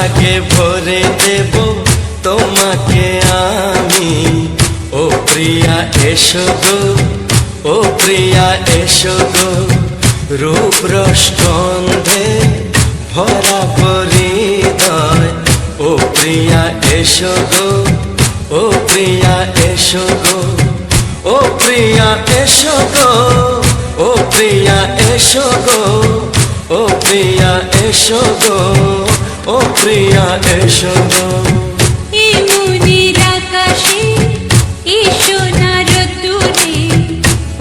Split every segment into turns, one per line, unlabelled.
সোহাগে ভরে দেব তোমাকে আমি। ও প্রিয়া এসো গো, ও প্রিয়া এসো গো, রূপ রস গন্ধে ভরা হৃদয়। ও প্রিয়া এসো গো, ও প্রিয়া এসো গো, ও প্রিয়া এসো গো, ও প্রিয়া এসো গো, ও প্রিয়া এসো গো, ও প্রিয়া এসো গো।
এই মনের আকাশে এসো না রোদ্দুরে,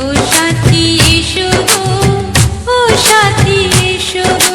ও সাথী এসো গো, ও সাথী এসো গো।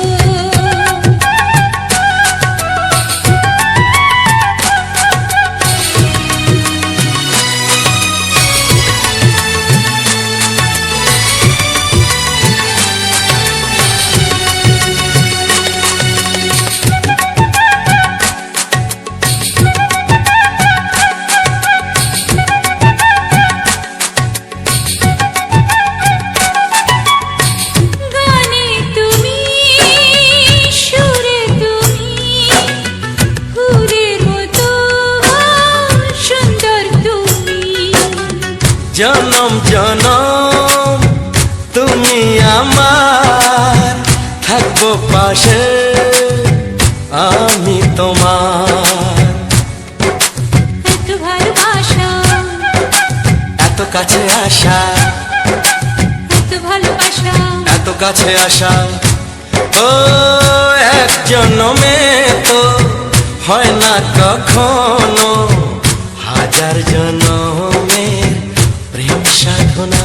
জনম জনম তুমি আমার, থাকবো পাশে আমি তোমার।
এত ভালোবাসা,
এত কাছে আসা,
এত ভালোবাসা,
এত কাছে আসা। ও এক জন্মে তো হয় না কখনো, হাজার জন্মের প্রেম সাধনা।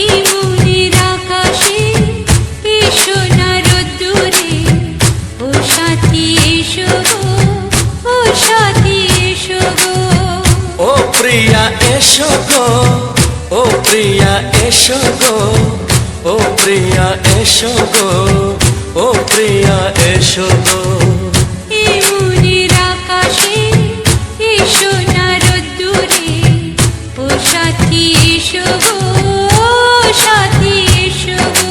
এই মনের আকাশে এসো না রোদ্দুরে, ও সাথী এসো গো, ও সাথী এসো গো।
ও প্রিয়া এসো গো, ও প্রিয়া এসো গো, ও প্রিয়া এসো গো, ও প্রিয়া এসো গো।
এই মনের আকাশে এসো না রোদ্দুরে, ও সাথী এসো গো, ও সাথী এসো গো।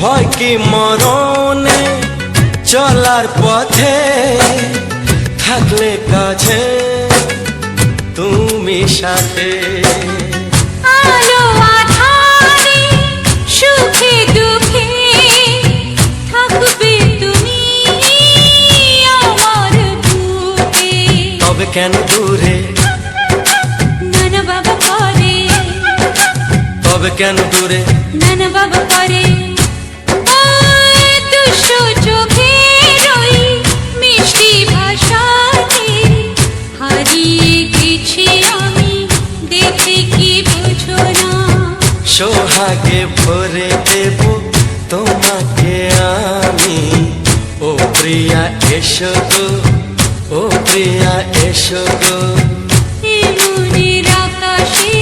ভয় কি মরণে চলার পথে, থাকলে কাছে তুমি সাথে।
আলো আঁধারে সুখে দুঃখে থাকবে তুমি আমার বুকে।
তবে কেন দূরে,
নানা বাবা করে,
তবে কেন দূরে,
নানা বাবা করে। দুষ্ট চোখের ওই মিষ্টি ভাষাতে হারিয়ে গেছি আমি, দেখে কি বোঝো না।
সোহাগে ভরে দেব তোমাকে আমি। ও প্রিয়া এসো গো, ও প্রিয়া এসো গো।
এই মনের আকাশে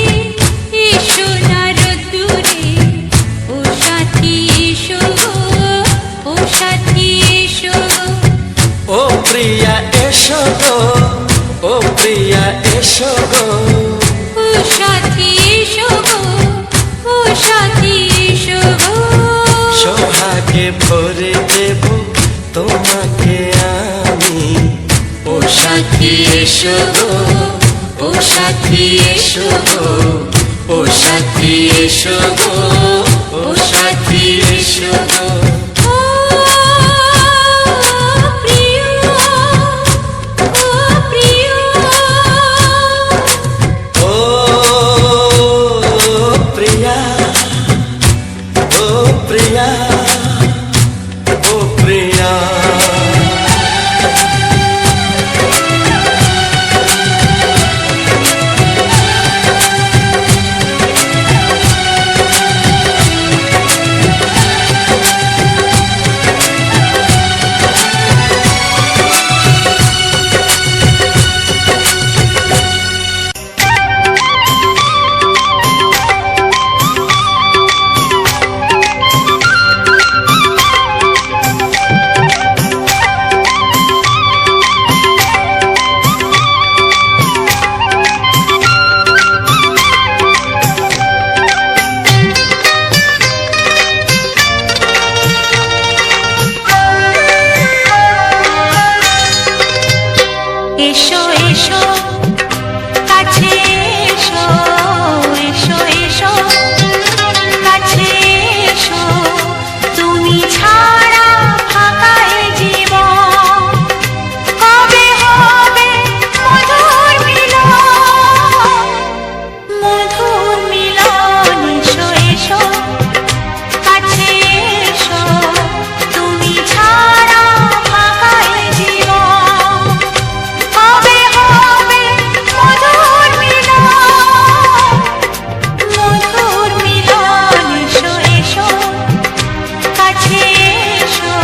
এসো না রোদ্দুরে, ও সাথী এসো গো, ও সাথী এসো গো।
ও প্রিয়া এসো গো, ও প্রিয়া এসো গো,
ও সাথী এসো গো, ও সাথী এসো গো।
সোহাগে ভরে দেব তোমাকে আমি। ও সাথী এসো গো, ও সাথী এসো গো, ও সাথী এসো গো, ও সাথী এসো গো।
এসো এসো কাছে এসো এসো এসো কাছে এসো তুমি ছাড়া ফাঁকা এ জীবন কবে হবে মধুর মিলন এসো এসো কাছে এসো তুমি ছাড়া ফাঁকা এ জীবন কবে হবে মধুর মিলন এসো এসো কাছে এসো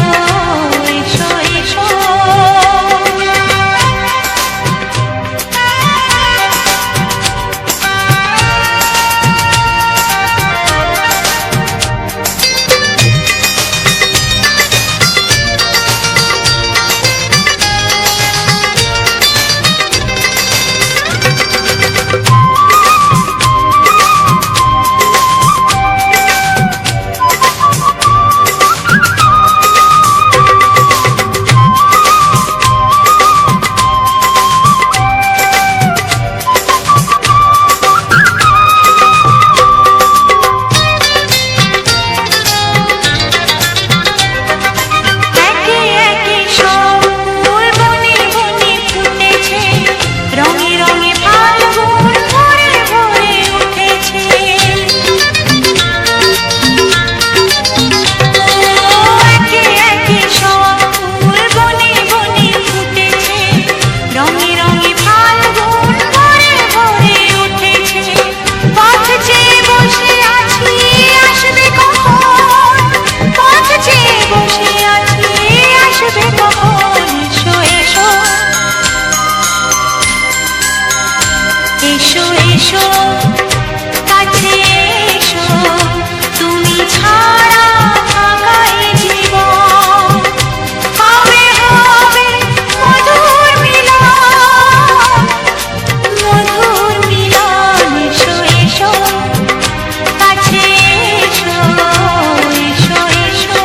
এসো এসো একে একে সব ফুল বনে বনে ফুটেছে রঙে রঙে ফাল্গুন ভরে ভরে উঠেছে একে একে সব ফুল বনে বনে ফুটেছে রঙে রঙে ফাল্গুন ভরে ভরে উঠেছে পথ চেয়ে বসে আছি আসবে কখন পথ চেয়ে বসে আছি আসবে কখন এসো এসো এসো এসো কাছে এসো তুমি ছাড়া ফাঁকা এ জীবন কবে হবে মধুর মিলন এসো এসো কাছে এসো এসো এসো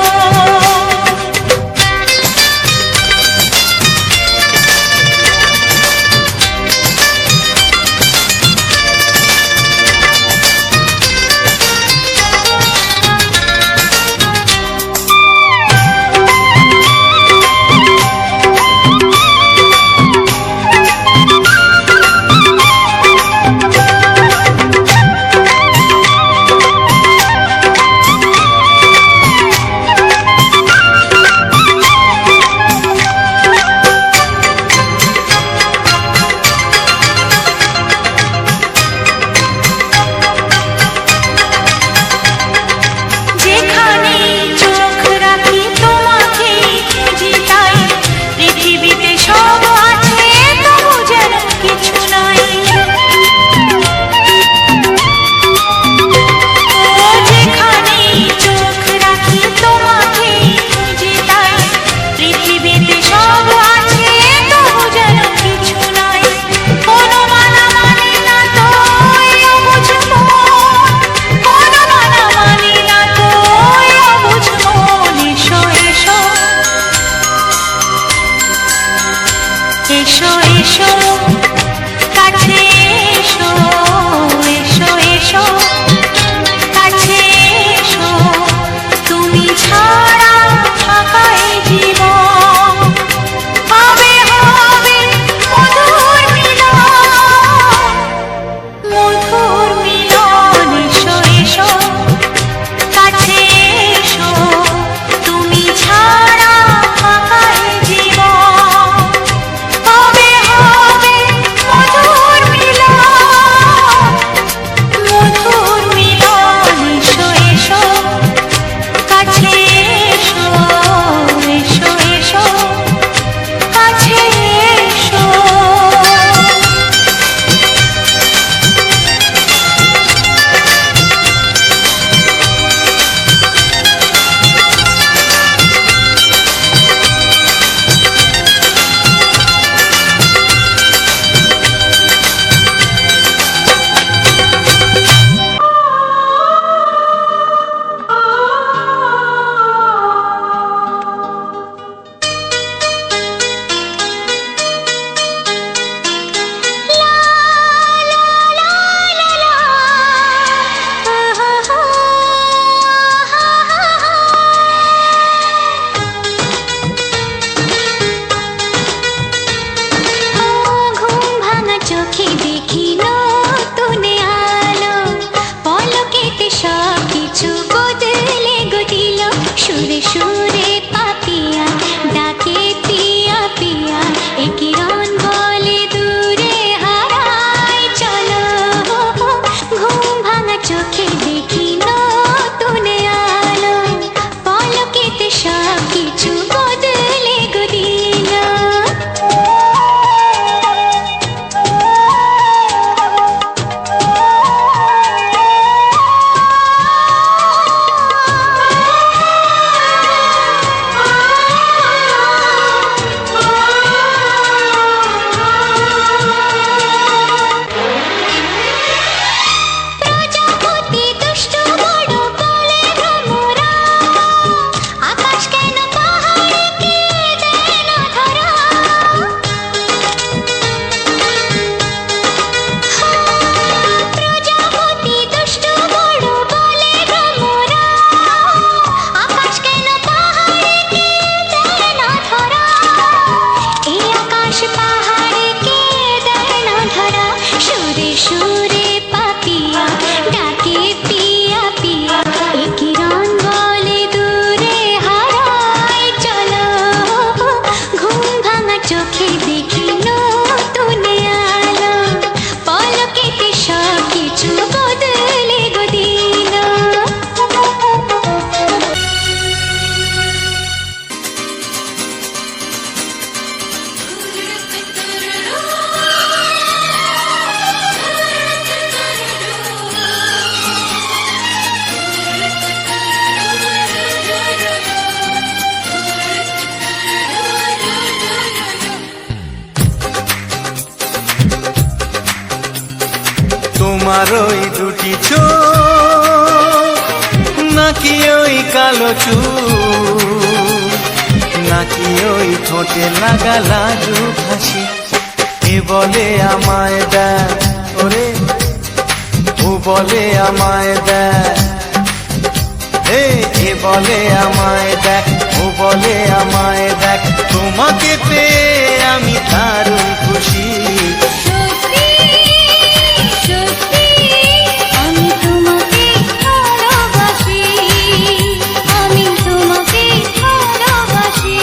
তোমার ওই দুটি চোখ, নাকি ওই কালো চুল, নাকি ওই ঠোঁটে লাগা লাজুক হাসি। এ বলে আমায় দেখ ওরে, ও বলে আমায় দেখ, এ বলে আমায় দেখ, ও বলে আমায় দেখ, তোমাকে পেয়ে আমি দারুণ খুশি।
সত্যি সত্যি আমি তোমাকে ভালোবাসি, আমি তোমাকে ভালোবাসি।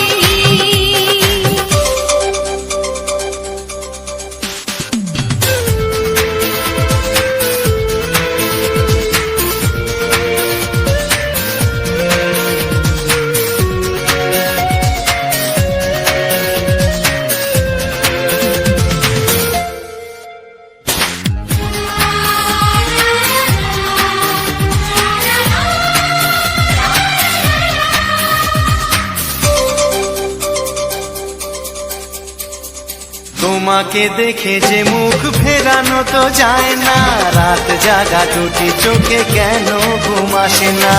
তোমাকে দেখে যে মুখ ফেরানো তো যায় না, রাত জাগা দুটি চোখে কেন ঘুম আসে না।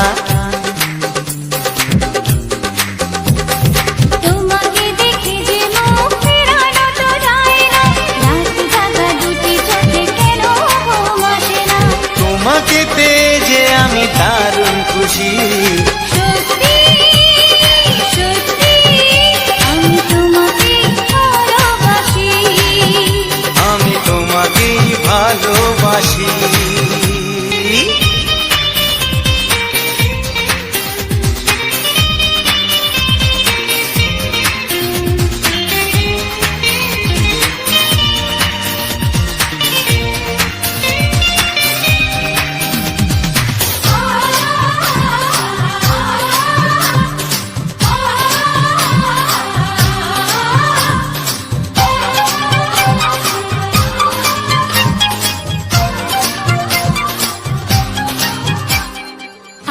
তোমাকে দেখে যে মুখ ফেরানো তো যায় না, রাত জাগা দুটি চোখে কেন ঘুম আসে না।
তোমাকে পেয়ে যে আমি দারুণ খুশি।
সত্যি সত্যি আমি তোমাকে ভালোবাসি,
আমি তোমাকেই ভালোবাসি।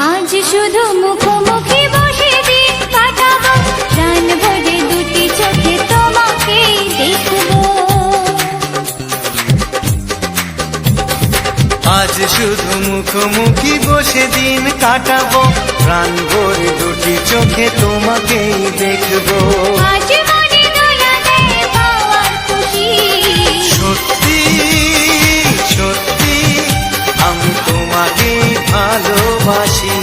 আজ শুধু মুখোমুখি বসে দিন কাটাবো, প্রাণ ভরে দুটি চোখে তোমাকে দেখবো।
আজ শুধু মুখোমুখি বসে দিন কাটাবো, প্রাণ ভরে দুটি চোখে তোমাকেই দেখবো।
আজ মনে দোলা দেয় পাওয়ার খুশি।
সত্যি সত্যি আমি তোমাকেই ভালোবাসি।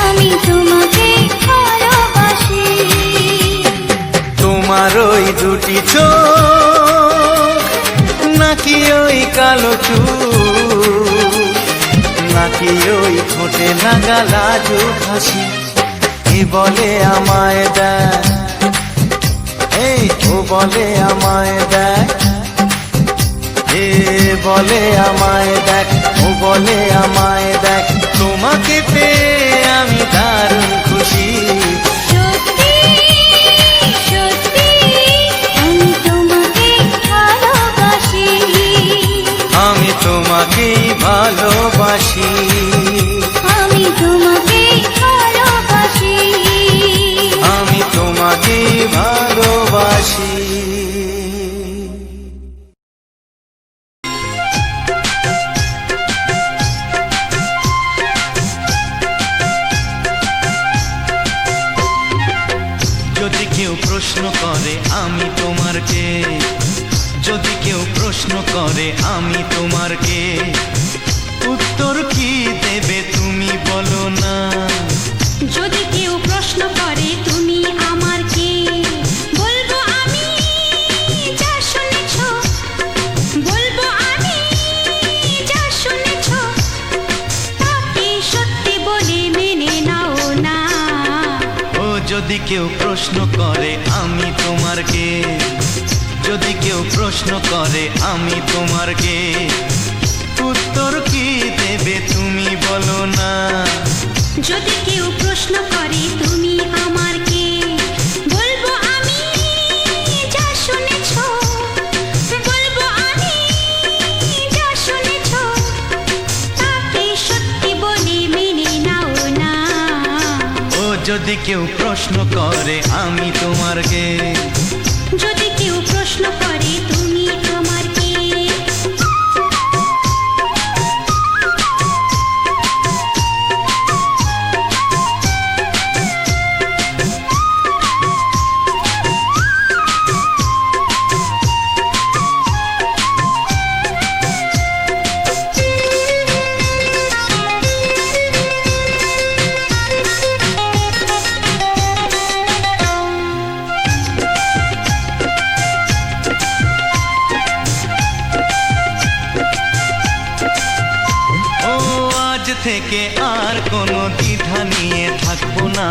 আমি তোমাকে ভালোবাসি।
তোমার ওই দুটি চোখ, নাকি ওই কালো চুল, নাকি ওই ঠোঁটে লাগা লাজুক হাসি। এ বলে আমায় দেখ, এই ও বলে আমায় দেখ, এ বলে আমায় দেখ, ও বলে আমায় দেখ, তোমাকে পেয়ে আমি দারুণ খুশি।
সত্যি সত্যি আমি তোমাকে ভালোবাসি,
আমি তোমাকেই ভালোবাসি।
আমি তোমাকে ভালোবাসি।
আমি তোমাকেই ভালোবাসি। যদি কেউ প্রশ্ন করে আমি তোমার কে, যদি কেউ প্রশ্ন করে আমি তোমার কে, উত্তর কি দেবে তুমি বলো না।
যদি কেউ প্রশ্ন করে তুমি আমার কে, বলবো আমি যা শুনেছ, বলবো আমি যা শুনেছ, তাকে সত্যি বলে মেনে নাও না।
ও যদি কেউ প্রশ্ন করে আমি তোমার কে, যদি কেউ প্রশ্ন করে আমি তোমার কে, উত্তর কি দেবে তুমি বলো না।
যদি কেউ প্রশ্ন করে তুমি আমার কে, বলবো আমি যা শুনেছ, বলবো আমি যা শুনেছ, তাকে সত্যি বলে মেনে নাও না।
ও যদি কেউ প্রশ্ন করে আমি তোমার কে,
যদি কেউ প্রশ্ন করে তুমি আমার কে।
থেকে আর কোনো দ্বিধা নিয়ে থাকবো না,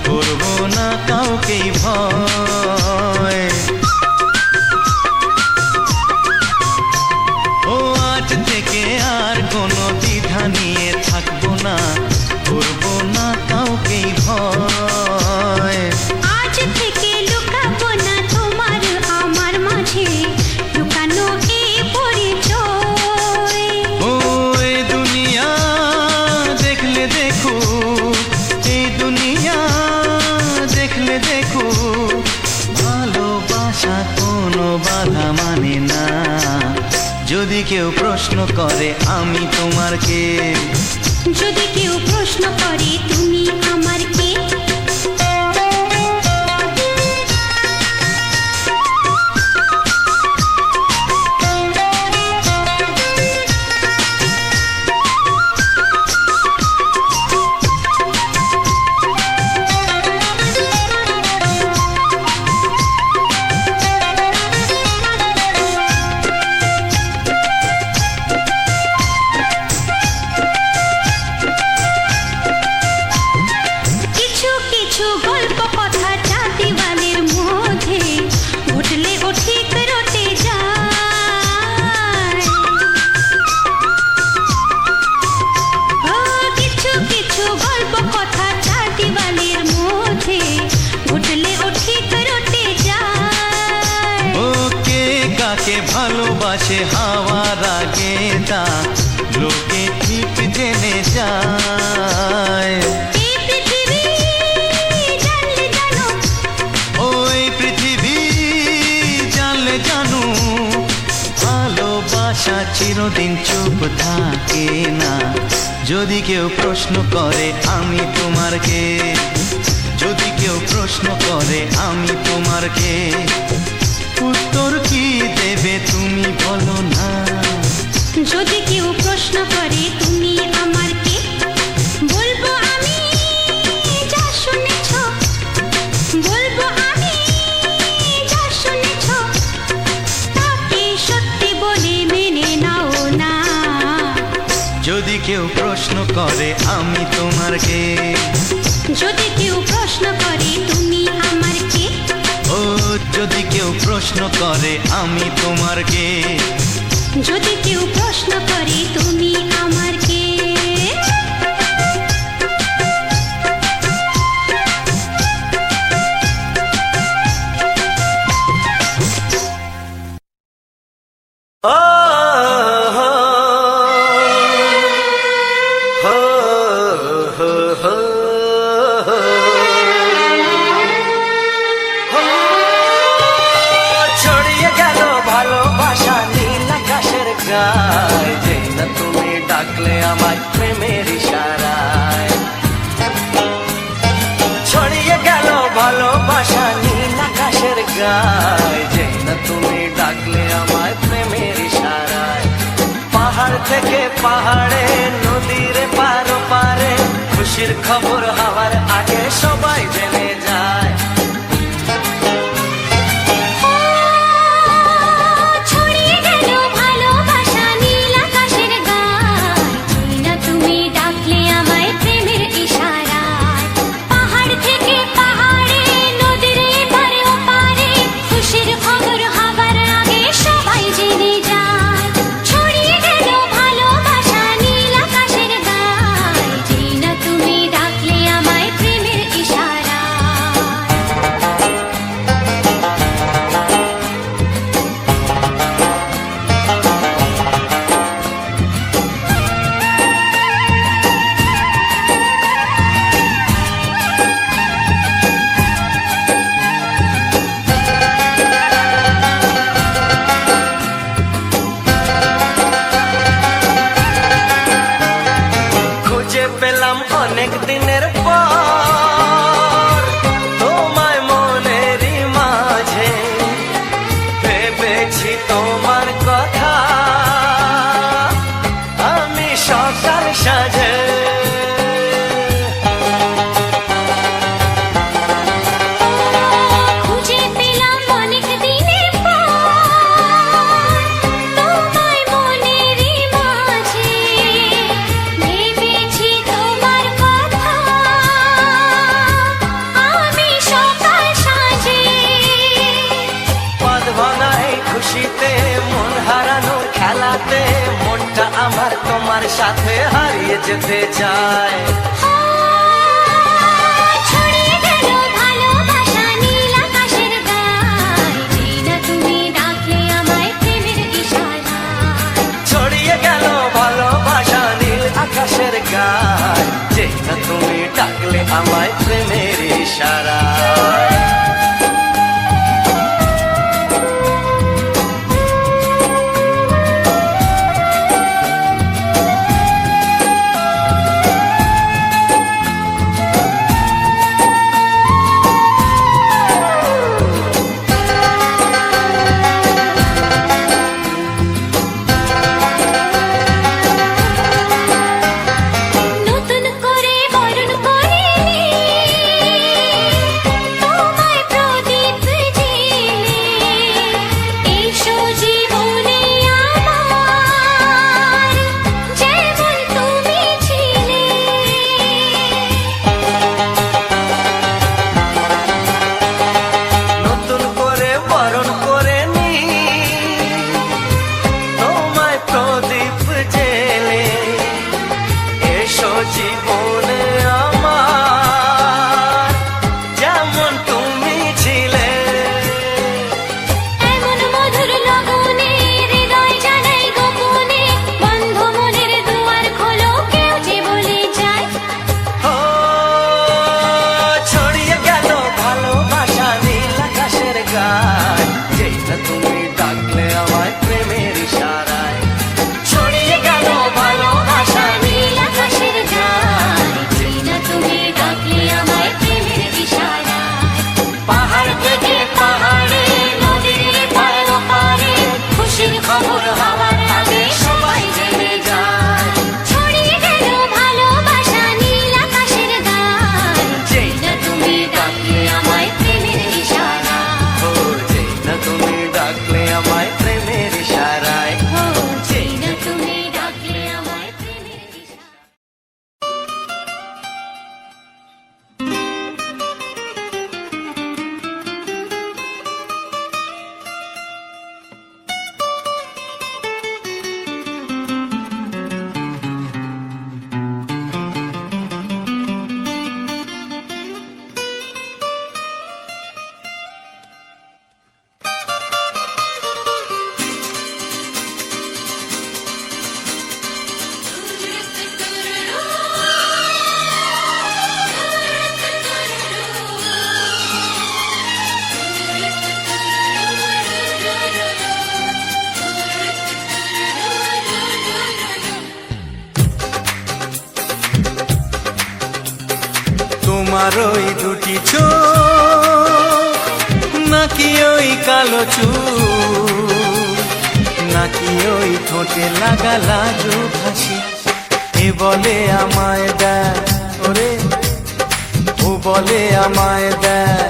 করবো না কাউকেই ভয়। ও আজ থেকে আর কোনো দ্বিধা নিয়ে থাকবো না, করবো না কাউকেই ভয়।
আজ থেকে লুকাবো না তোমার আমার মাঝে লুকানো এই পরিচয়।
ও এই দুনিয়া দেখলে দেখো, এই দুনিয়া দেখলে দেখো, ভালোবাসা কোনো বাধা মানে না। যদি কেউ প্রশ্ন করে আমি তোমার কে,
যদি কেউ প্রশ্ন করে তুমি আমার কে, কিছু কিছু গল্প কথা চাঁদিওয়ালের মধ্যে ঘটলে ও ঠিক রটে যায়। ও কিছু কিছু গল্প কথা চাঁদিওয়ালের মধ্যে ঘটলে ও ঠিক রটে যায়।
ও কে কাকে ভালোবাসে হাওয়ার আগে তা লোকে ঠিক জেনে যায়।
এই পৃথিবী জানলে জানো,
ওই পৃথিবী জানলে জানো, ভালোবাসা চিরদিন চুপ থাকে না। যদি কেউ প্রশ্ন করে আমি তোমার কে, যদি কেউ প্রশ্ন করে আমি তোমার কে, উত্তর কি দেবে তুমি বলো না।
যদি কেউ প্রশ্ন করে তুমি আমার কে, বলবো আমি যা শুনেছ, বলবো আমি যা শুনেছ, তাকে সত্যি বলে মেনে নাও না।
যদি কেউ প্রশ্ন করে আমি তোমার কে,
যদি কেউ প্রশ্ন করে তুমি আমার কে,
ও যদি কেউ প্রশ্ন করে আমি তোমার কে,
যদি কেউ প্রশ্ন করে তুমি আমার কে।
ছড়িয়ে গেল ভালোবাসা নীল আকাশের গায়, যেই না তুমি ডাকলে আমায় প্রেমের ইশারায়। ছড়িয়ে গেল ভালোবাসা নীল আকাশের গায়, যেই না তুমি ডাকলে আমায় প্রেমের ইশারায়। পাহাড় থেকে পাহাড়ে নদীর পারো পারে খুশির খবর হওয়ার আগে সবাই জেনে যায়।
ছড়িয়ে গেল ভালোবাসা নীল আকাশের গায়, যেই না তুমি ডাকলে আমায় প্রেমের ইশারায়। পাহাড় থেকে পাহাড়ে নদীর এপারে ওপারে খুশির খবর হবার আগে সবাই জেনে যায়। ছড়িয়ে গেল ভালোবাসা নীল আকাশের গায়, যেই না তুমি ডাকলে আমায় প্রেমের ইশারায়।
খুঁজে পেলাম অনেক দিনের পর তোমায় মনেরই মাঝে, ভেবেছি তোমার কথা আমি সকাল সাজে।
খুঁজে পেলাম অনেক দিনের পর তোমায় মনেরই মাঝে, ভেবেছি
রাতে মনটা আমার তোমার সাথে হারিয়ে যেতে চায়।
ছড়িয়ে গেল ভালোবাসা নীল আকাশের গায়, যেই না তুমি ডাকলে আমায় প্রেমের ইশারায়।
ছড়িয়ে গেল ভালোবাসা নীল আকাশের গায়, যেই না তুমি ডাকলে আমায় প্রেমের ইশারায়।
নতুন করে বরণ করিনি তোমায় প্রদীপ জেলে, এসো জীবনে আমার যেমন তুমি ছিলে।
নতুন করে বরণ করে নি তোমায় প্রদীপ জেলে, এসো জীবনে আমার যেমন তুমি ছিলে।
এমন মধুর লগনে হৃদয় জানাই গোপনে, বন্ধ মনের দুয়ার খোলো কেউ যে বলে যায়।
ও ছড়িয়ে গেল ভালোবাসা নীল আকাশের গায়, যেই না তুমি ডাকলে আমায় প্রেমের ইশারায়। ছড়িয়ে গেল ভালোবাসা
নীল আকাশের গায়, যেই না তুমি ডাকলে আমায় প্রেমের ইশারায়।
পাহাড় থেকে পাহাড়ে নদীর পার ওপারে খুশির খবর হওয়ার আগে সবাই জেনে যায়।
ছড়িয়ে গেল ভালোবাসা নীল আকাশের গায়,
যেই না তুমি ডাকলে আমায়
প্রেমের ইশারায়।
ও যেই না তুমি ডাকলে আমায় প্রেমের ইশারায়।
ও যেই না তুমি ডাকলে আমায় প্রেমের ইশারায়।
তোমার ওই দুটি চোখ, নাকি ওই কালো চুল, নাকি ওই ঠোঁটে লাগা লাজুক হাসি, এ বলে আমায় দেয় ওরে, ও বলে আমায় দেয়,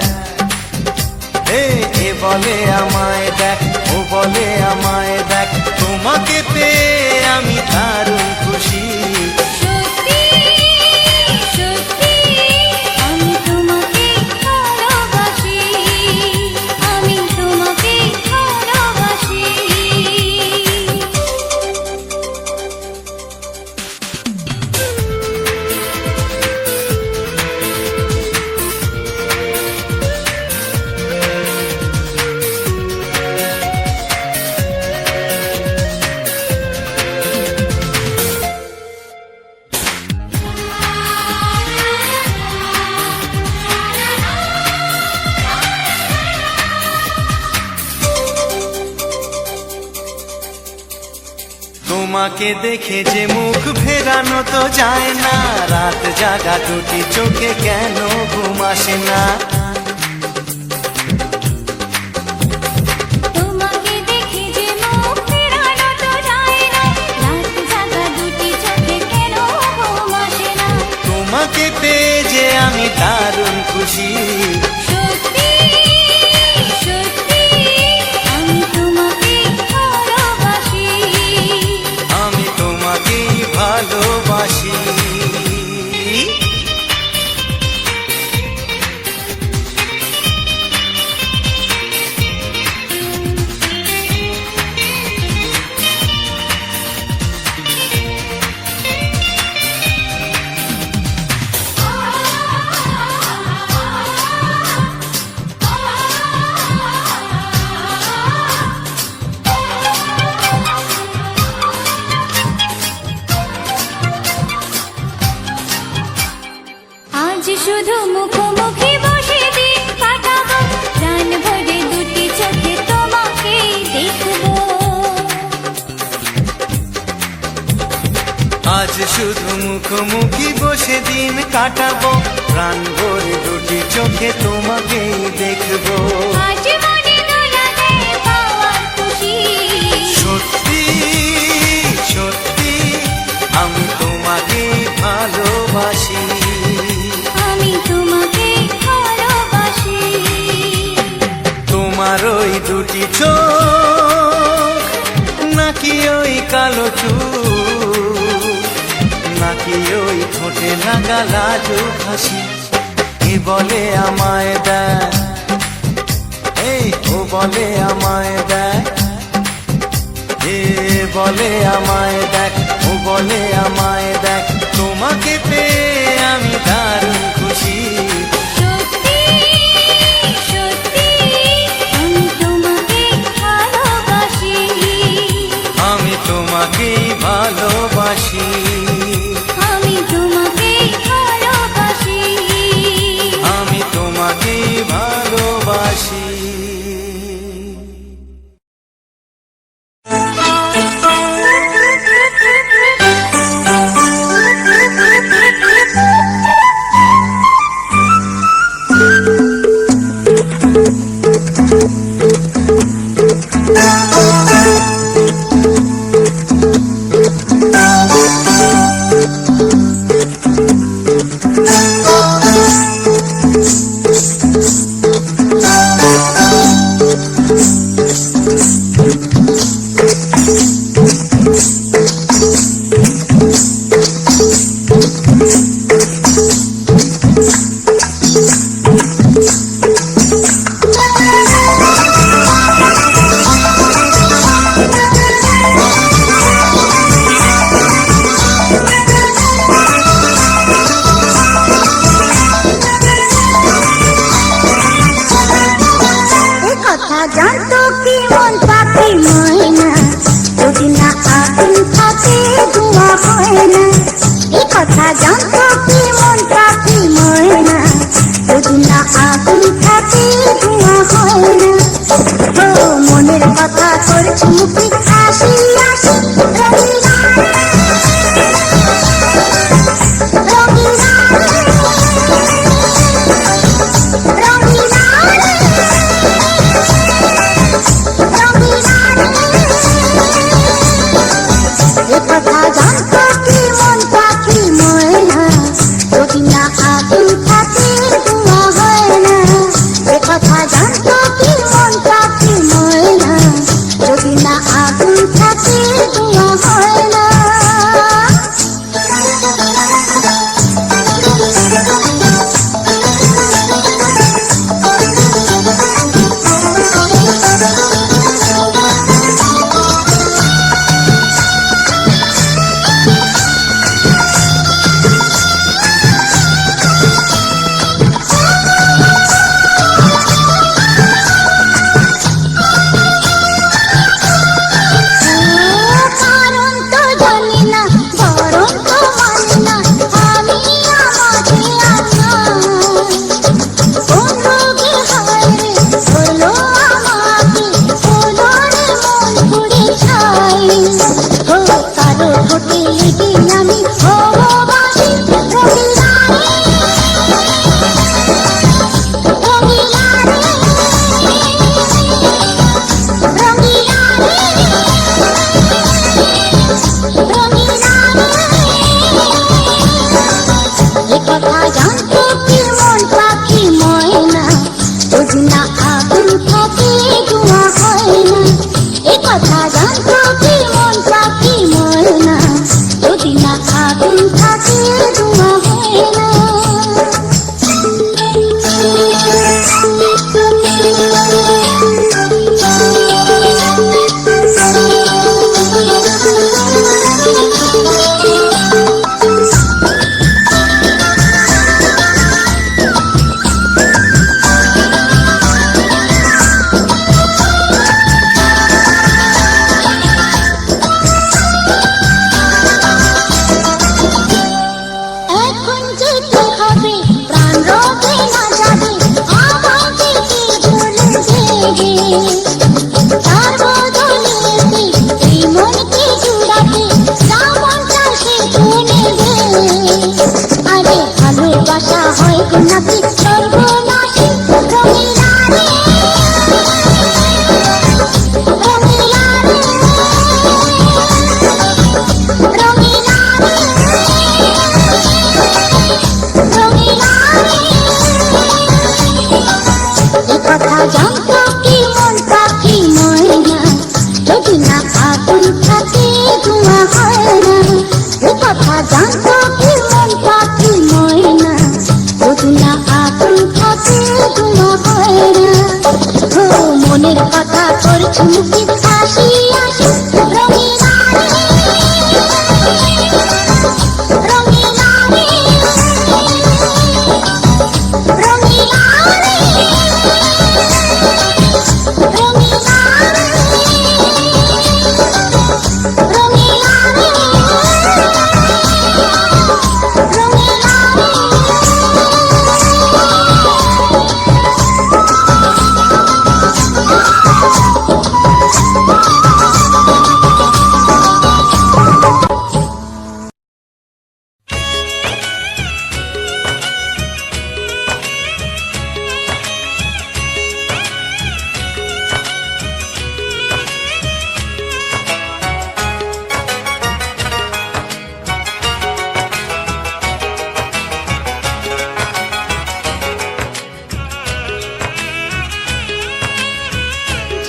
এ বলে আমায় দেখ, ও বলে আমায় দেখ, তোমাকে পেয়ে আমি দারুণ খুশি।
সত্যি সত্যি আমি তোমাকে ভালোবাসি, আমি তোমাকে ভালোবাসি।
তোমাকে দেখে যে মুখ ফেরানো তো যায় না, রাত জাগা দুটি চোখে কেন ঘুম আসে না।
তোমাকে দেখে যে মুখ ফেরানো তো যায় না, রাত জাগা দুটি চোখে কেন ঘুম আসে না।
তোমাকে পেয়ে যে আমি দারুণ খুশি।
সত্যি সত্যি আমি তোমাকে ভালোবাসি,
আমি তোমাকেই ভালোবাসি। আজ শুধু মুখোমুখি বসে দিন কাটাবো, প্রাণ ভরে দুটি চোখে তোমাকেই দেখবো।
আজ মনে দোলাতে পাওয়ার খুশি,
সত্যি সত্যি আমি তোমাকে ভালোবাসি,
আমি তোমাকে ভালোবাসি।
তোমার ওই দুটি চোখ নাকি ওই কালো চুল, নাকি ওই ঠোঁটে লাগা লাজুক হাসি, কে বলে আমায় দেখ, এই ও বলে আমায় দেখ, এ বলে আমায় দেখ, ও বলে আমায় দেখ, তোমাকে পেয়ে আমি দারুণ খুশি।
সত্যি সত্যি আমি তোমাকে ভালোবাসি,
আমি তোমাকেই ভালোবাসি,
আমি তোমাকে ভালোবাসি।
আমি তোমাকেই ভালোবাসি।
জানতো কি মন পাখি ময়না, যদি না আগুন থাকে ধোঁয়া হয় না। এই কথা জানতো কি মন পাখি ময়না, যদি না আগুন থাকে ধোঁয়া হয় না। ও মনের কথা করছি মুখে হাসি হাসি, রঙিনা রঙিনা রঙিনা কথা জানতো কি মন পাখি ময়না। জানতো কি মন পাখি ময়না যদি না আপন থাকে ধোঁয়া হয় না। ও মনের কথা করছি মুখে হাসি হাসি রঙিনা রে, রঙিনা রে, রঙিনা রে, রঙিনা রে, রঙিনা রে, রঙিনা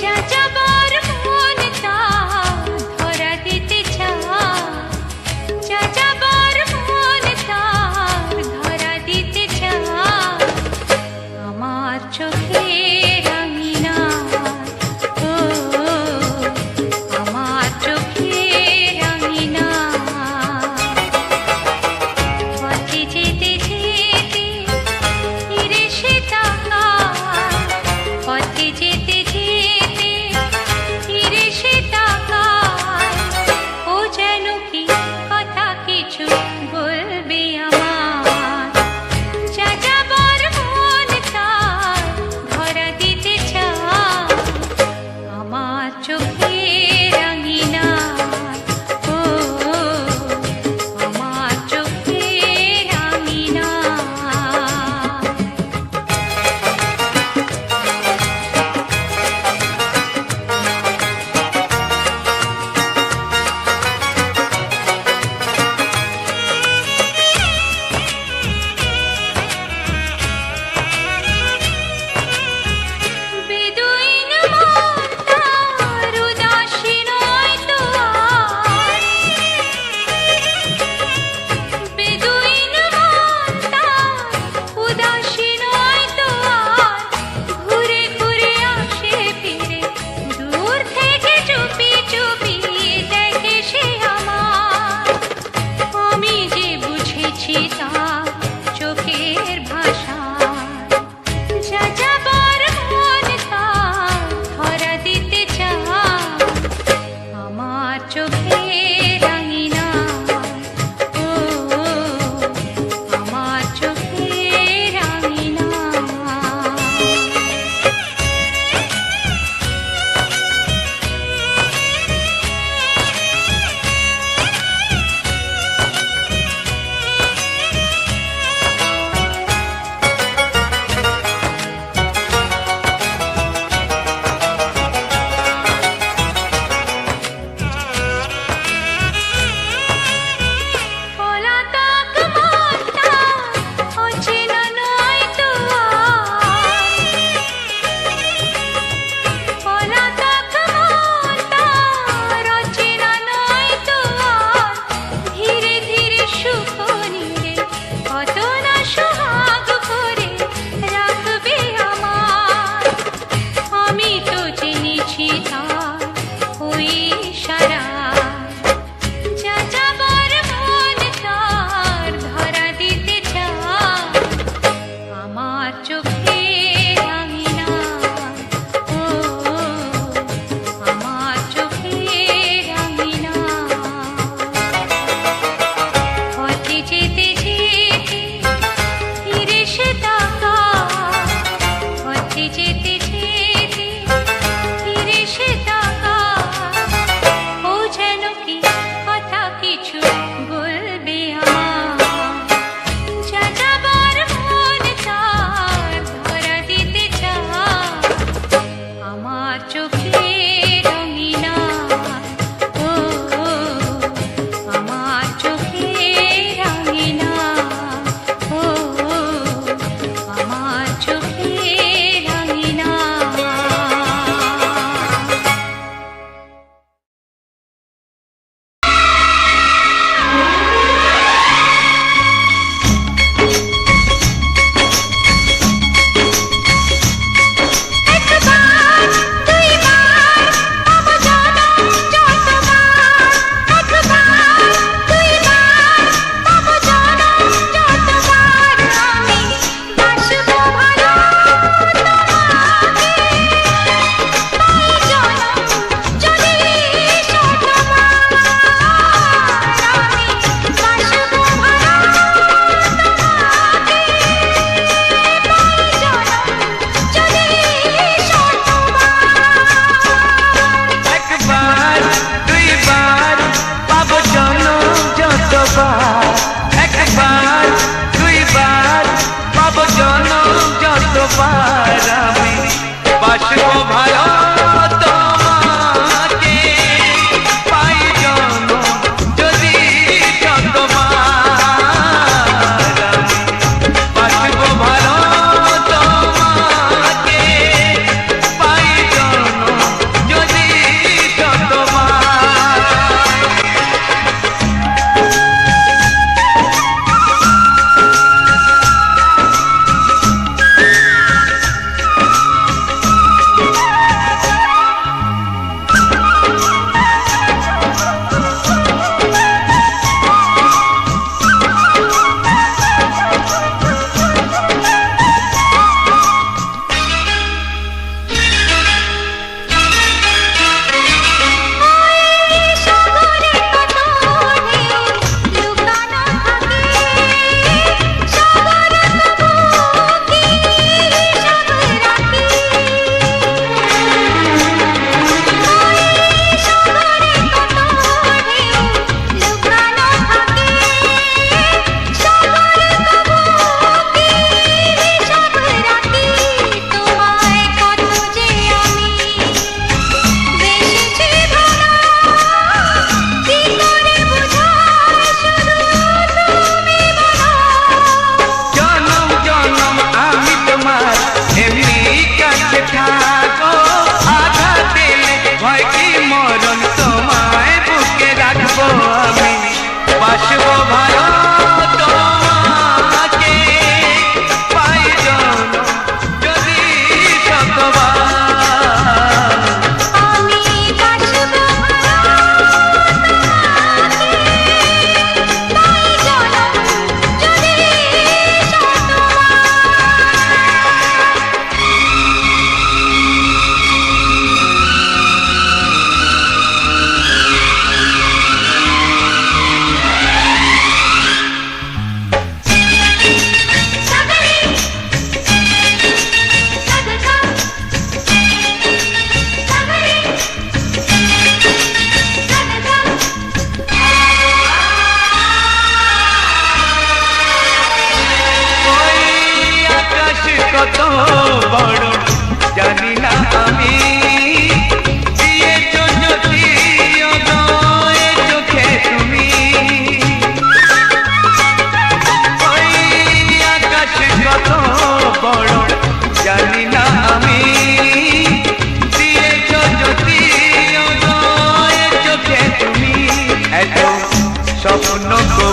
যা যাবার মন তা ধরা দিতে চায়, যা যাবার মন তা ধরা দিতে চায়। আমার চোখে রাঙিনা, ও আমার চোখে রাঙিনা। পথে যেতে যেতে ফিরে সে তাকায়, পথে যেতে যেতে ফিরে সে তাকায়। ও যেন কি কথা কিছু বলবে আমার, যা যাবার মন তার ধরা দিতে চায়। আমার চোখে রাঙিনা, ও আমার চোখে রাঙিনা। বেদুইন মন তার উদাসী নয় তো আর, বেদুইন মন তার উদাসী নয় তো আর। ঘুরে ঘুরে আসে ফিরে দূর থেকে চুপি চুপি দেখে সে আমার। আমি যে বুঝেছি তার চোখের ভাষা, যা যাবার মন তার ধরা দিতে চায়। আমার চোখে রাঙিনা, ও আমার চোখে রাঙিনা।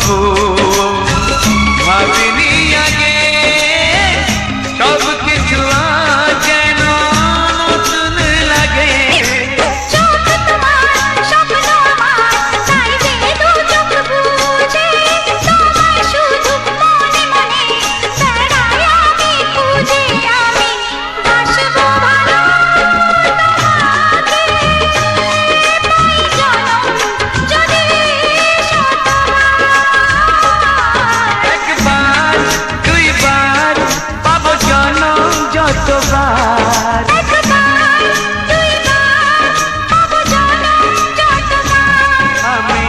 তবু ভাবিনি আগে সব কিছু আজ যেন নতুন লাগে।
চোখ তোমার স্বপ্ন আমার, তাই যে দু চোখ বুজে তোমায় শুধু মনে মনে বেড়াই আমি খুঁজে। আমি বাসবো ভালো তোমাকে, পাই জনম যদি শতবার।
একবার দুইবার পাবো জনম যতবার।
একবার দুইবার পাবো জনম যতবার।
আমি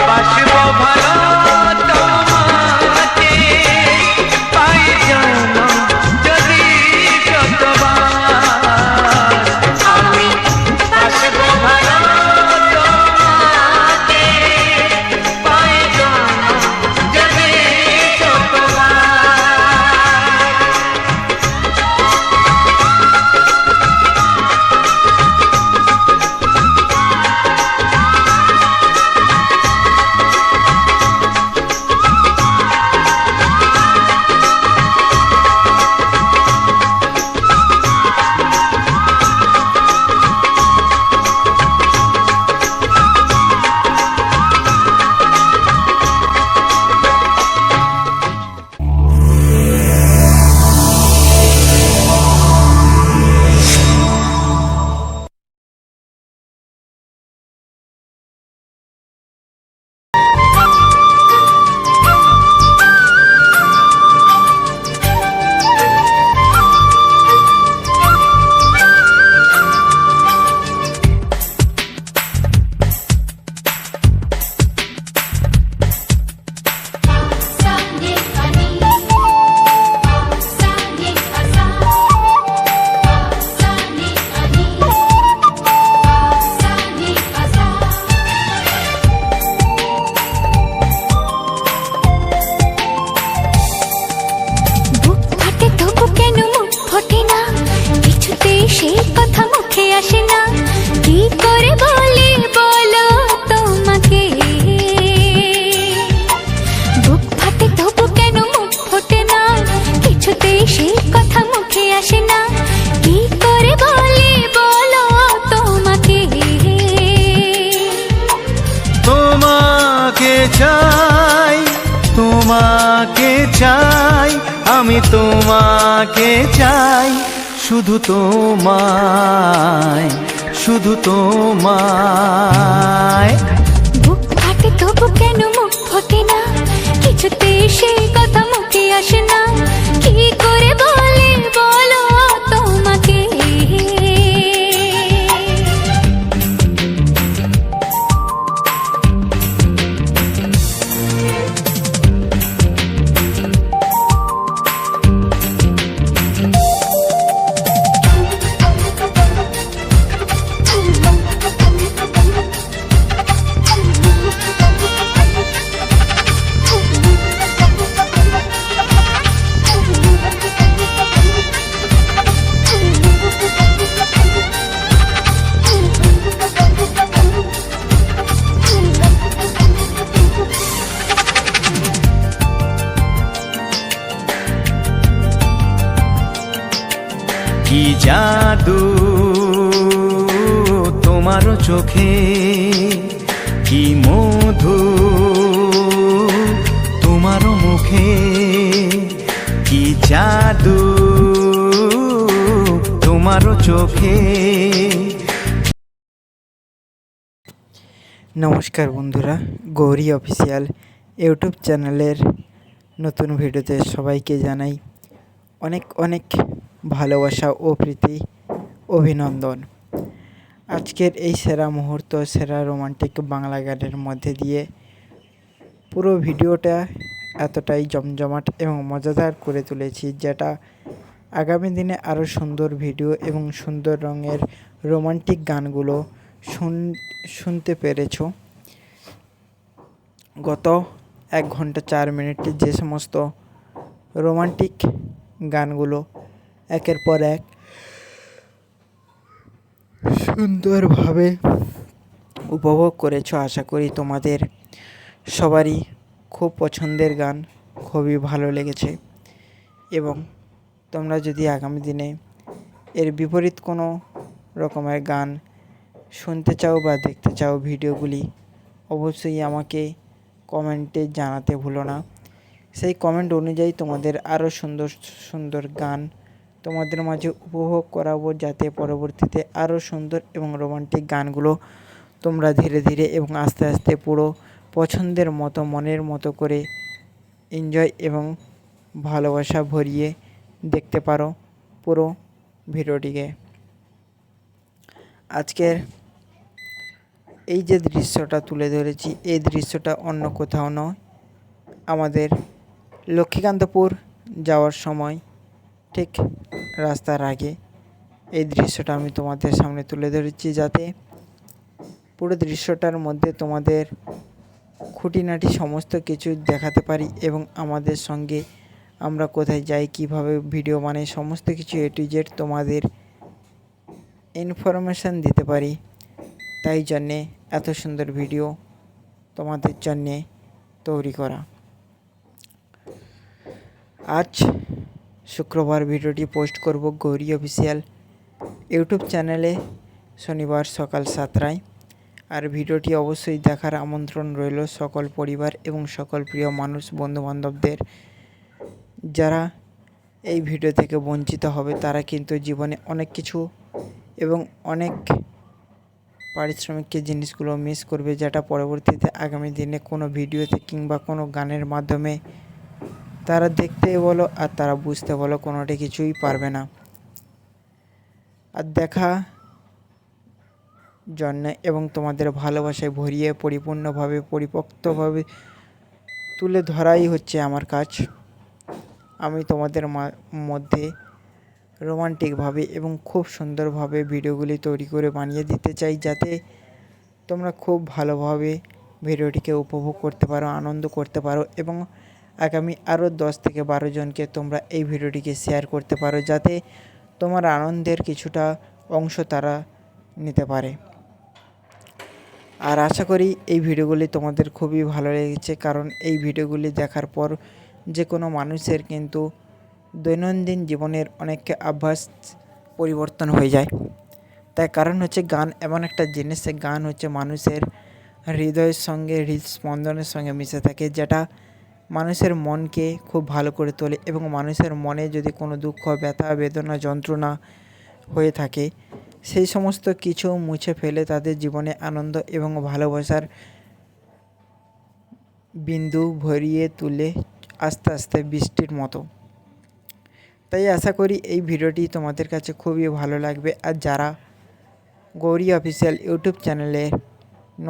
বাসবো ভালো তোমাকে, পাই জনম যদি যতবার। আমি বাসবো ভালো তোমাকে, পাই জনম যদি যতবার। বুক ফাটে তবু কেন মুখ ফোটে না, কিছুতে সেই কথা মুখে আসে না। কি করে বলি বলো তোমাকে। বুক ফাটে তবু কেন মুখ ফোটে না, কিছুতে সেই কথা মুখে আসে না। কি করে বলি বলো তোমাকে। তোমাকে চাই, তোমাকে চাই, আমি তোমাকে চাই, শুধু তোমায়, শুধু তোমায়।
বুক ফাটে তবু কেন মুখ ফোটে না, কিছুতে সেই কথা মুখে আসে না। কি করে বলি বলো তোমাকে।
কি জাদু তোমারও চোখে, কি মধু তোমারও মুখে, কি জাদু তোমারও চোখে।
নমস্কার বন্ধুরা, গৌরী অফিসিয়াল ইউটিউব চ্যানেলের নতুন ভিডিওতে সবাইকে জানাই অনেক অনেক ভালোবাসা ও প্রীতি অভিনন্দন। আজকের এই সেরা মুহূর্ত, সেরা রোমান্টিক বাংলা গানের মধ্যে দিয়ে পুরো ভিডিওটা এতটাই জমজমাট এবং মজাদার করে তুলেছি, যেটা আগামী দিনে আরও সুন্দর ভিডিও এবং সুন্দর রঙের রোমান্টিক গানগুলো শুনতে পেরেছ। গত 1 ঘন্টা 4 মিনিটে যে সমস্ত রোমান্টিক গানগুলো একের পর এক সুন্দরভাবে উপভোগ করেছো, আশা করি তোমাদের সবারই খুব পছন্দের গান, খুবই ভালো লেগেছে। এবং তোমরা যদি আগামী দিনে এর বিপরীত কোনো রকমের গান শুনতে চাও বা দেখতে চাও ভিডিওগুলি, অবশ্যই আমাকে কমেন্টে জানাতে ভুলো না। সেই কমেন্ট অনুযায়ী তোমাদের আরও সুন্দর সুন্দর গান তোমাদের মাঝে উপভোগ করাবো, যাতে পরবর্তীতে আরও সুন্দর এবং রোমান্টিক গানগুলো তোমরা ধীরে ধীরে এবং আস্তে আস্তে পুরো পছন্দের মতো মনের মতো করে এনজয় এবং ভালোবাসা ভরিয়ে দেখতে পারো পুরো ভিডিওটিকে। আজকের এই যে দৃশ্যটা তুলে ধরেছি, এই দৃশ্যটা অন্য কোথাও নয়, আমাদের লক্ষ্মীকান্তপুর যাওয়ার সময় ঠিক রাস্তার আগে এই দৃশ্যটা আমি তোমাদের সামনে তুলে ধরেছি, যাতে পুরো দৃশ্যটার মধ্যে তোমাদের খুঁটিনাটি সমস্ত কিছু দেখাতে পারি এবং আমাদের সঙ্গে আমরা কোথায় যাই, কিভাবে ভিডিও বানাই, সমস্ত কিছু A to Z তোমাদের ইনফরমেশান দিতে পারি। তাই জন্যে এত সুন্দর ভিডিও তোমাদের জন্যে তৈরি করা। আজ শুক্রবার ভিডিওটি পোস্ট করব গৌরী অফিসিয়াল ইউটিউব চ্যানেলে শনিবার সকাল 7টায়। আর ভিডিওটি অবশ্যই দেখার আমন্ত্রণ রইল সকল পরিবার এবং সকল প্রিয় মানুষ, বন্ধুবান্ধবদের। যারা এই ভিডিও থেকে বঞ্চিত হবে তারা কিন্তু জীবনে অনেক কিছু এবং অনেক পারিশ্রমিক জিনিসগুলো মিস করবে, যেটা পরবর্তীতে আগামী দিনে কোনো ভিডিওতে কিংবা কোনো গানের মাধ্যমে তারা দেখতে বলো আর তারা বুঝতে বলো কোনোটি কিছুই পারবে না। আর দেখা জন্য এবং তোমাদের ভালোবাসায় ভরিয়ে পরিপূর্ণভাবে পরিপক্তভাবে তুলে ধরাই হচ্ছে আমার কাজ। আমি তোমাদের মধ্যে রোমান্টিকভাবে এবং খুব সুন্দরভাবে ভিডিওগুলি তৈরি করে বানিয়ে দিতে চাই, যাতে তোমরা খুব ভালোভাবে ভিডিওটিকে উপভোগ করতে পারো, আনন্দ করতে পারো এবং আগামী আরও 10 থেকে 12 জনকে তোমরা এই ভিডিওটিকে শেয়ার করতে পারো, যাতে তোমার আনন্দের কিছুটা অংশ তারা নিতে পারে। আর আশা করি এই ভিডিওগুলি তোমাদের খুবই ভালো লেগেছে, কারণ এই ভিডিওগুলি দেখার পর যে কোনো মানুষের কিন্তু দৈনন্দিন জীবনের অনেক অভ্যাস পরিবর্তন হয়ে যায়। তাই কারণ হচ্ছে গান এমন একটা জিনিস, গান হচ্ছে মানুষের হৃদয়ের সঙ্গে, হৃদস্পন্দনের সঙ্গে মিশে থাকে, যেটা মানুষের মনকে খুব ভালো করে তোলে এবং মানুষের মনে যদি কোনো দুঃখ, ব্যথা, বেদনা, যন্ত্রণা হয়ে থাকে, সেই সমস্ত কিছু মুছে ফেলে তাদের জীবনে আনন্দ এবং ভালোবাসার বিন্দু ভরিয়ে তুলে আস্তে আস্তে বৃষ্টির মতো। তাই আশা করি এই ভিডিওটি তোমাদের কাছে খুবই ভালো লাগবে। আর যারা গৌরী অফিসিয়াল ইউটিউব চ্যানেলে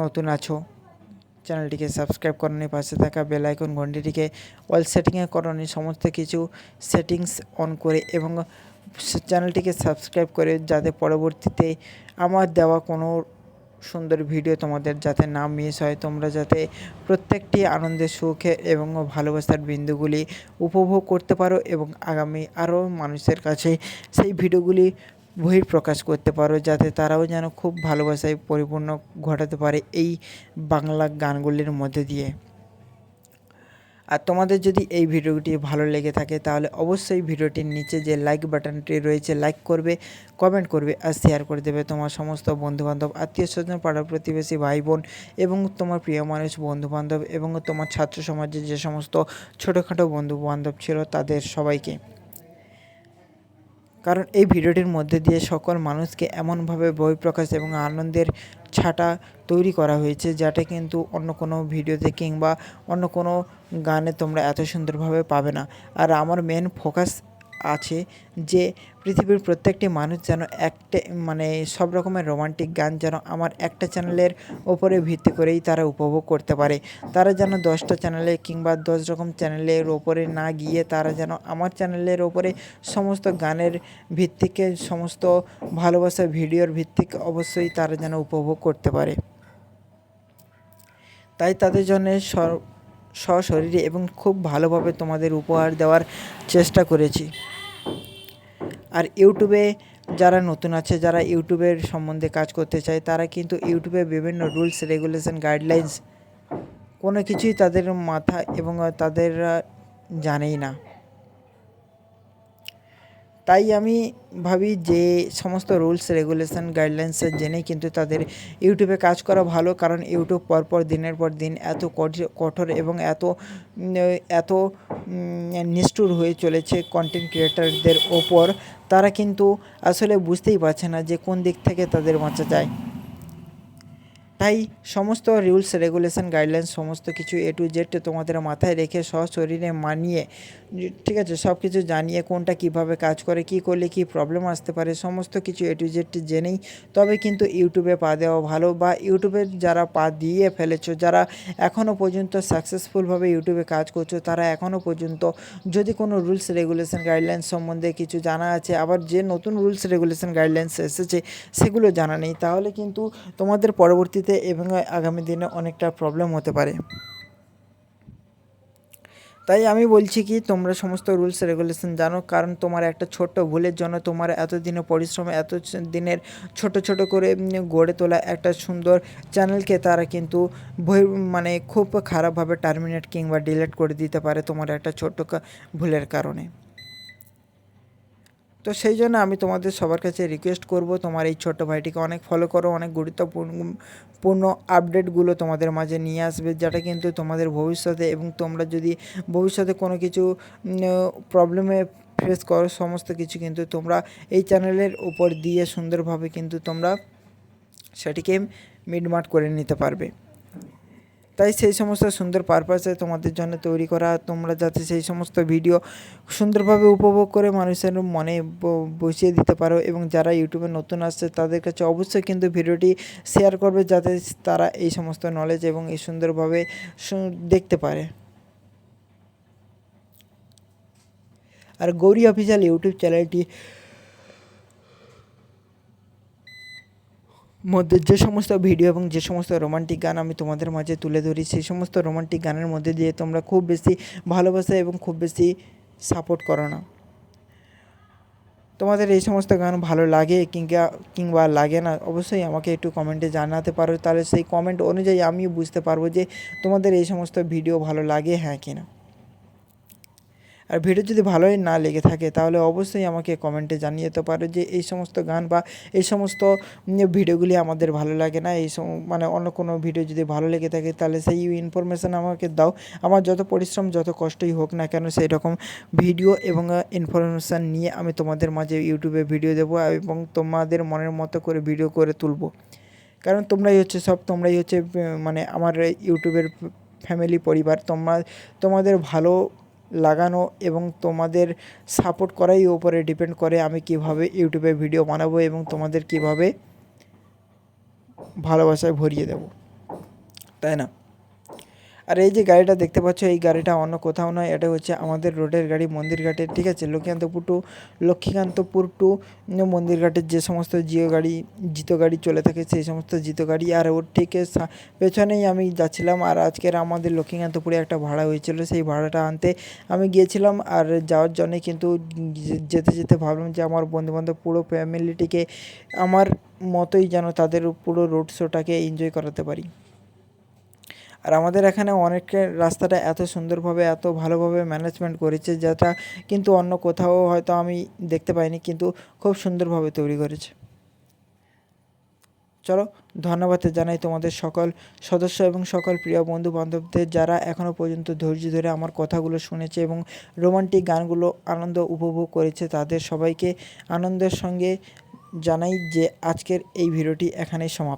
নতুন আছো, চ্যানেলটিকে সাবস্ক্রাইব করনি, পাশে থাকা বেল আইকন ঘন্টিটিকে অল সেটিংয়ে করনি, সমস্ত কিছু সেটিংস অন করে এবং চ্যানেলটিকে সাবস্ক্রাইব করে, যাতে পরবর্তীতে আমার দেওয়া কোনো সুন্দর ভিডিও তোমাদের যাতে না মিস হয়, তোমরা যাতে প্রত্যেকটি আনন্দের, সুখে এবং ভালোবাসার বিন্দুগুলি উপভোগ করতে পারো এবং আগামী আরও মানুষের কাছে সেই ভিডিওগুলি বহিঃপ্রকাশ করতে পারো, যাতে তারাও যেন খুব ভালোবাসায় পরিপূর্ণ ঘটাতে পারে এই বাংলা গানগুলির মধ্যে দিয়ে। আর তোমাদের যদি এই ভিডিওটি ভালো লেগে থাকে তাহলে অবশ্যই ভিডিওটির নিচে যে লাইক বাটনটি রয়েছে লাইক করবে, কমেন্ট করবে আর শেয়ার করে দেবে তোমার সমস্ত বন্ধুবান্ধব, আত্মীয় স্বজন, পাড়া প্রতিবেশী, ভাই বোন এবং তোমার প্রিয় মানুষ, বন্ধুবান্ধব এবং তোমার ছাত্র সমাজের যে সমস্ত ছোটোখাটো বন্ধুবান্ধব ছিল তাদের সবাইকে। কারণ এই ভিডিওটির মধ্যে দিয়ে সকল মানুষকে এমনভাবে বহিঃপ্রকাশ এবং আনন্দের ছাটা তৈরি করা হয়েছে, যেটা কিন্তু অন্য কোনো ভিডিওতে কিংবা অন্য কোনো গানে তোমরা এত সুন্দরভাবে পাবে না। আর আমার মেন ফোকাস আছে যে পৃথিবীর প্রত্যেকটি মানুষ যেন সব রকমের রোমান্টিক গান যেন আমার একটা চ্যানেলের ওপরে ভিত্তি করেই তারা উপভোগ করতে পারে। তারা যেন 10টা চ্যানেলে কিংবা 10 রকম চ্যানেলের ওপরে না গিয়ে তারা যেন আমার চ্যানেলের ওপরে সমস্ত গানের ভিত্তিকে, সমস্ত ভালোবাসা ভিডিওর ভিত্তিক অবশ্যই তারা যেন উপভোগ করতে পারে। তাই তাদের জন্য সশরীরে এবং খুব ভালোভাবে তোমাদের উপহার দেওয়ার চেষ্টা করেছি। আর ইউটিউবে যারা নতুন আছে, যারা ইউটিউবের সম্বন্ধে কাজ করতে চায়, তারা কিন্তু ইউটিউবে বিভিন্ন রুলস, রেগুলেশন, গাইডলাইন্স কোনো কিছুই তাদের মাথা এবং তাদের জানেই না। তাই আমি ভাবি যে সমস্ত রুলস রেগুলেশন গাইডলাইন্স জেনেই কিন্তু তাদের ইউটিউবে কাজ করা ভালো, কারণ ইউটিউব পরপর দিনের পর দিন এত কঠোর এবং এত নিষ্ঠুর হয়ে চলেছে কন্টেন্ট ক্রিয়েটারদের ওপর, তারা কিন্তু আসলে বুঝতেই পারছে না যে কোন দিক থেকে তাদের বাঁচা যায়। তাই সমস্ত রুলস রেগুলেশন গাইডলাইন্স সমস্ত কিছু A to Z তোমাদের মাথায় রেখে সশরীরে মানিয়ে, ঠিক আছে, সব কিছু জানিয়ে কোনটা কিভাবে কাজ করে, কি করলে কি প্রবলেম আসতে পারে, সমস্ত কিছু A to Z জেনেই তবে কিন্তু ইউটিউবে পা দেওয়া ভালো। বা ইউটিউবে যারা পা দিয়ে ফেলেছো, যারা এখনও পর্যন্ত সাকসেসফুলভাবে ইউটিউবে কাজ করছো, তারা এখনও পর্যন্ত যদি কোনো রুলস রেগুলেশন গাইডলাইন্স সম্বন্ধে কিছু জানা আছে, আবার যে নতুন রুলস রেগুলেশন গাইডলাইন্স এসেছে সেগুলো জানা নেই, তাহলে কিন্তু তোমাদের পরবর্তীতে এবং আগামী দিনে অনেকটা প্রবলেম হতে পারে। তাই আমি বলছি কি, তোমরা সমস্ত রুলস রেগুলেশন জানো, কারণ তোমার একটা ছোট্ট ভুলের জন্য তোমার এতদিনের পরিশ্রম, এত দিনের ছোট করে গড়ে তোলা একটা সুন্দর চ্যানেলকে তারা কিন্তু মানে খুব খারাপভাবে টার্মিনেট কিংবা ডিলিট করে দিতে পারে তোমার একটা ছোট্ট ভুলের কারণে। তো সেই জন্য আমি তোমাদের সবার কাছে রিকোয়েস্ট করব, তোমার এই ছোট্ট ভাইটিকে অনেক ফলো করো, অনেক গুরুত্বপূর্ণ আপডেটগুলো তোমাদের মাঝে নিয়ে আসবে, যেটা কিন্তু তোমাদের ভবিষ্যতে, এবং তোমরা যদি ভবিষ্যতে কোনো কিছু প্রবলেমে ফেস করো, সমস্ত কিছু কিন্তু তোমরা এই চ্যানেলের উপর দিয়ে সুন্দরভাবে কিন্তু তোমরা সেটিকে মিটমাট করে নিতে পারবে। তাই সেই সমস্ত সুন্দর পারপাসে তোমাদের জন্য তৈরি করা, তোমরা যাতে সেই সমস্ত ভিডিও সুন্দরভাবে উপভোগ করে মানুষের মনে বসিয়ে দিতে পারো, এবং যারা ইউটিউবে নতুন আসছে তাদের কাছে অবশ্যই কিন্তু ভিডিওটি শেয়ার করবে, যাতে তারা এই সমস্ত নলেজ এবং এই সুন্দরভাবে দেখতে পারে। আর গৌরী অফিসিয়াল ইউটিউব চ্যানেলটি মধ্যে যে সমস্ত ভিডিও এবং যে সমস্ত রোমান্টিক গান আমি তোমাদের মাঝে তুলে ধরি, সেই সমস্ত রোমান্টিক গানের মধ্যে দিয়ে তোমরা খুব বেশি ভালোবাসা এবং খুব বেশি সাপোর্ট করো না। তোমাদের এই সমস্ত গান ভালো লাগে কিংবা লাগে না, অবশ্যই আমাকে একটু কমেন্টে জানাতে পারো, তাহলে সেই কমেন্ট অনুযায়ী আমি বুঝতে পারবো যে তোমাদের এই সমস্ত ভিডিও ভালো লাগে হ্যাঁ কি না। আর ভিডিও যদি ভালোই না লেগে থাকে তাহলে অবশ্যই আমাকে কমেন্টে জানিয়ে দিতে পারো যে এই সমস্ত গান বা এই সমস্ত ভিডিওগুলি আমাদের ভালো লাগে না, মানে অন্য কোনো ভিডিও যদি ভালো লেগে থাকে তাহলে সেই ইনফরমেশান আমাকে দাও। আমার যত পরিশ্রম যত কষ্টই হোক না কেন, সেই রকম ভিডিও এবং ইনফরমেশান নিয়ে আমি তোমাদের মাঝে ইউটিউবে ভিডিও দেবো এবং তোমাদের মনের মতো করে ভিডিও করে তুলবো। কারণ তোমরাই হচ্ছে সব, তোমরাই হচ্ছে মানে আমার ইউটিউবের ফ্যামিলি পরিবার। তোমাদের ভালো লাগানো এবং তোমাদের সাপোর্ট করাই উপরে ডিপেন্ড করে আমি কিভাবে ইউটিউবে ভিডিও বানাবো এবং তোমাদের কিভাবে ভালোবাসায় ভরিয়ে দেব, তাই না? আর এই যে গাড়িটা দেখতে পাচ্ছ, এই গাড়িটা অন্য কোথাও নয়, এটা হচ্ছে আমাদের রোডের গাড়ি মন্দিরঘাটের, ঠিক আছে, লক্ষ্মীকান্তপুর টু মন্দিরঘাটের যে সমস্ত জিতো গাড়ি চলে থাকে, সেই সমস্ত জিতো গাড়ি। আর ওর ঠিক পেছনেই আমি যাচ্ছিলাম, আর আজকের আমাদের লক্ষ্মীকান্তপুরে একটা ভাড়া হয়েছিল, সেই ভাড়াটা আনতে আমি গিয়েছিলাম। আর যাওয়ার জন্যে কিন্তু যেতে যেতে ভাবলাম যে আমার বন্ধুবান্ধব পুরো ফ্যামিলিটিকে আমার মতোই যেন তাদের পুরো রোড শোটাকে এনজয় করাতে পারি। আর আমাদের এখানে অনেকের রাস্তাটা এত সুন্দরভাবে এত ভালোভাবে ম্যানেজমেন্ট করেছে, যেটা কিন্তু অন্য কোথাও হয়তো আমি দেখতে পাইনি, কিন্তু খুব সুন্দরভাবে তৈরি করেছে। চলো, ধন্যবাদ জানাই তোমাদের সকল সদস্য এবং সকল প্রিয় বন্ধু বান্ধবদের, যারা এখনও পর্যন্ত ধৈর্য ধরে আমার কথাগুলো শুনেছে এবং রোমান্টিক গানগুলো আনন্দ উপভোগ করেছে। তাদের সবাইকে আনন্দের সঙ্গে জানাই যে আজকের এই ভিডিওটি এখানেই সমাপ্ত।